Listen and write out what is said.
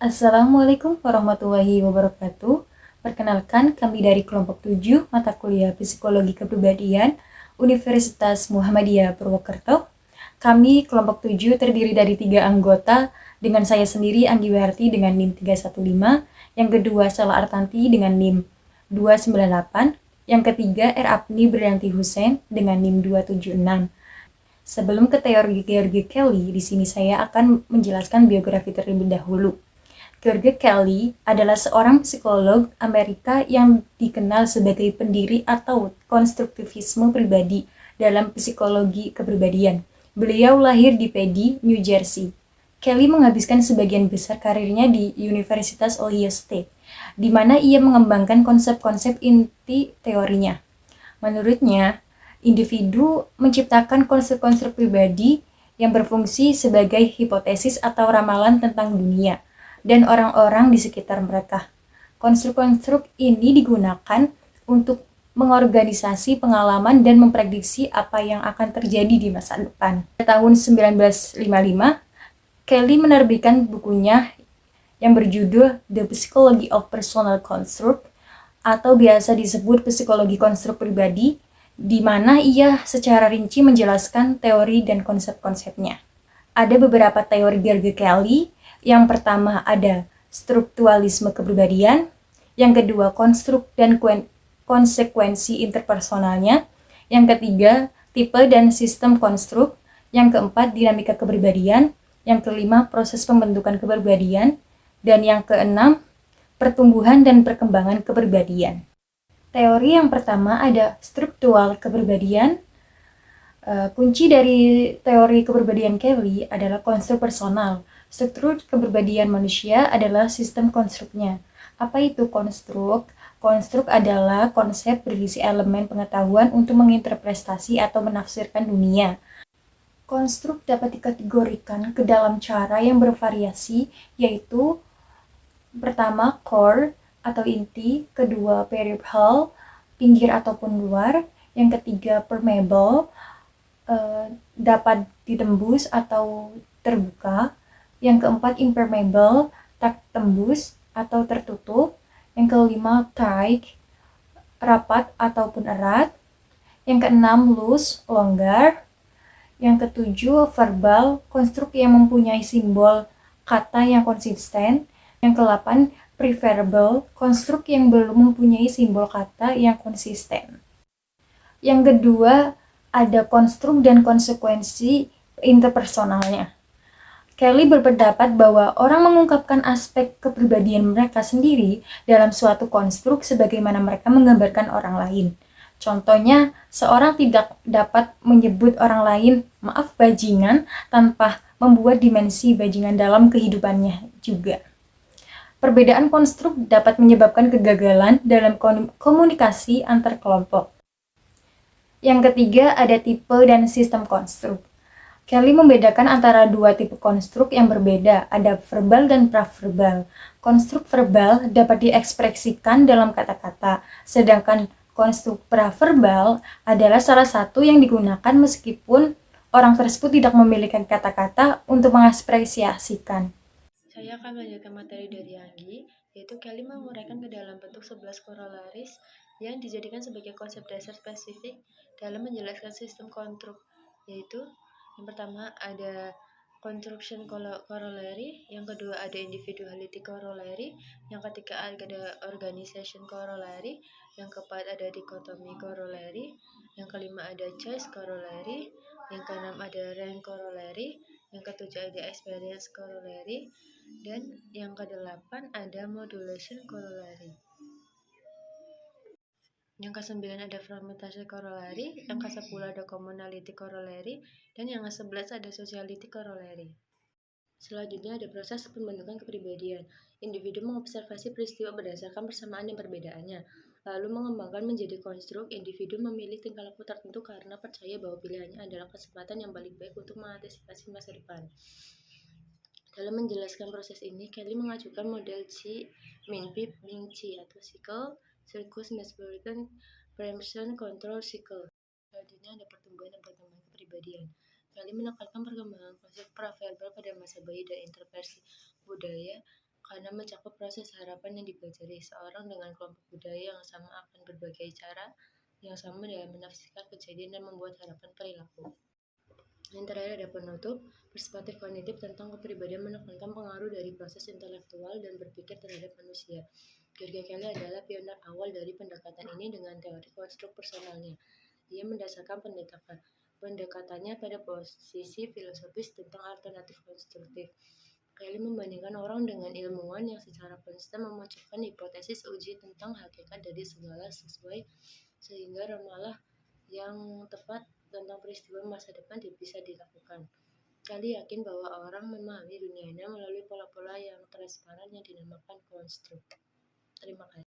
Assalamualaikum warahmatullahi wabarakatuh. Perkenalkan, kami dari kelompok 7 mata kuliah Psikologi Kepribadian Universitas Muhammadiyah Purwokerto. Kami kelompok 7 terdiri dari 3 anggota dengan saya sendiri Anggi Wiharti dengan NIM 315, yang kedua Sela Artanti dengan NIM 298, yang ketiga Apni Brianti Hussein dengan NIM 276. Sebelum ke teori George Kelly, di sini saya akan menjelaskan biografi terlebih dahulu. George Kelly adalah seorang psikolog Amerika yang dikenal sebagai pendiri atau konstruktivisme pribadi dalam psikologi kepribadian. Beliau lahir di Pedy, New Jersey. Kelly menghabiskan sebagian besar karirnya di Universitas Ohio State, di mana ia mengembangkan konsep-konsep inti teorinya. Menurutnya, individu menciptakan konstruk-konstruk pribadi yang berfungsi sebagai hipotesis atau ramalan tentang dunia dan orang-orang di sekitar mereka. Konstruk-konstruk ini digunakan untuk mengorganisasi pengalaman dan memprediksi apa yang akan terjadi di masa depan. Pada tahun 1955, Kelly menerbitkan bukunya yang berjudul The Psychology of Personal Construct, atau biasa disebut psikologi konstruk pribadi, di mana ia secara rinci menjelaskan teori dan konsep-konsepnya. Ada beberapa teori George Kelly. Yang pertama ada strukturalisme kepribadian, yang kedua konstruk dan konsekuensi interpersonalnya, yang ketiga tipe dan sistem konstruk, yang keempat dinamika kepribadian, yang kelima proses pembentukan kepribadian, dan yang keenam pertumbuhan dan perkembangan kepribadian. Teori yang pertama ada struktural kepribadian. Kunci dari teori kepribadian Kelly adalah konstruk personal. Struktur kepribadian manusia adalah sistem konstruknya. Apa itu konstruk? Konstruk adalah konsep berisi elemen pengetahuan untuk menginterpretasi atau menafsirkan dunia. Konstruk dapat dikategorikan ke dalam cara yang bervariasi, yaitu pertama core atau inti, kedua peripheral, pinggir ataupun luar, yang ketiga permeable, dapat ditembus atau terbuka, yang keempat impermeable, tak tembus atau tertutup, yang kelima tight, rapat ataupun erat, yang keenam loose, longgar, yang ketujuh verbal, konstruk yang mempunyai simbol kata yang konsisten, yang ke-8 preverbal, konstruk yang belum mempunyai simbol kata yang konsisten. Yang kedua ada konstruk dan konsekuensi interpersonalnya. Kelly berpendapat bahwa orang mengungkapkan aspek kepribadian mereka sendiri dalam suatu konstruk sebagaimana mereka menggambarkan orang lain. Contohnya, seorang tidak dapat menyebut orang lain "maaf bajingan" tanpa membuat dimensi bajingan dalam kehidupannya juga. Perbedaan konstruk dapat menyebabkan kegagalan dalam komunikasi antar kelompok. Yang ketiga ada tipe dan sistem konstruk. Kelly membedakan antara dua tipe konstruk yang berbeda, ada verbal dan praverbal. Konstruk verbal dapat diekspresikan dalam kata-kata, sedangkan konstruk praverbal adalah salah satu yang digunakan meskipun orang tersebut tidak memiliki kata-kata untuk mengekspresiasikan. Saya akan melanjutkan materi dari Anggi, yaitu Kelly menguraikan ke dalam bentuk 11 korolaris yang dijadikan sebagai konsep dasar spesifik dalam menjelaskan sistem konstruk, yaitu yang pertama ada construction corollary, yang kedua ada individuality corollary, yang ketiga ada organization corollary, yang keempat ada dichotomy corollary, yang kelima ada choice corollary, yang keenam ada rank corollary, yang ketujuh ada experience corollary, dan yang kedelapan ada modulation corollary. Yang ke-9 ada fragmentasi corollary, yang ke-10 ada commonality corollary, dan yang ke-11 ada sociality corollary. Selanjutnya ada proses pembentukan kepribadian. Individu mengobservasi peristiwa berdasarkan persamaan dan perbedaannya, lalu mengembangkan menjadi konstruk. Individu memilih tingkah laku tertentu karena percaya bahwa pilihannya adalah kesempatan yang paling baik untuk mengantisipasi masa depan. Dalam menjelaskan proses ini, Kelly mengajukan model Chi-Min-Pip-Ming-Chi atau Cycle Circus Metropolitan Preemption Control Cycle. Selanjutnya ada pertumbuhan dan perkembangan kepribadian. Kelly menekankan perkembangan konsep praverbal pada masa bayi dan intervensi budaya karena mencakup proses harapan yang dipelajari. Seorang dengan kelompok budaya yang sama akan berbagai cara yang sama dalam menafsirkan kejadian dan membuat harapan perilaku. Yang terakhir ada penutup. Perspektif kognitif tentang kepribadian menekankan pengaruh dari proses intelektual dan berpikir terhadap manusia. George Kelly adalah pionir awal dari pendekatan ini dengan teori konstruk personalnya. Dia mendasarkan pendekatannya pada posisi filosofis tentang alternatif konstruktif. Kelly membandingkan orang dengan ilmuwan yang secara konsisten memunculkan hipotesis uji tentang hakikat dari segala sesuai sehingga ramalah yang tepat tentang peristiwa masa depan bisa dilakukan. Kelly yakin bahwa orang memahami dunianya melalui pola-pola yang transparan yang dinamakan konstruk. Terima kasih.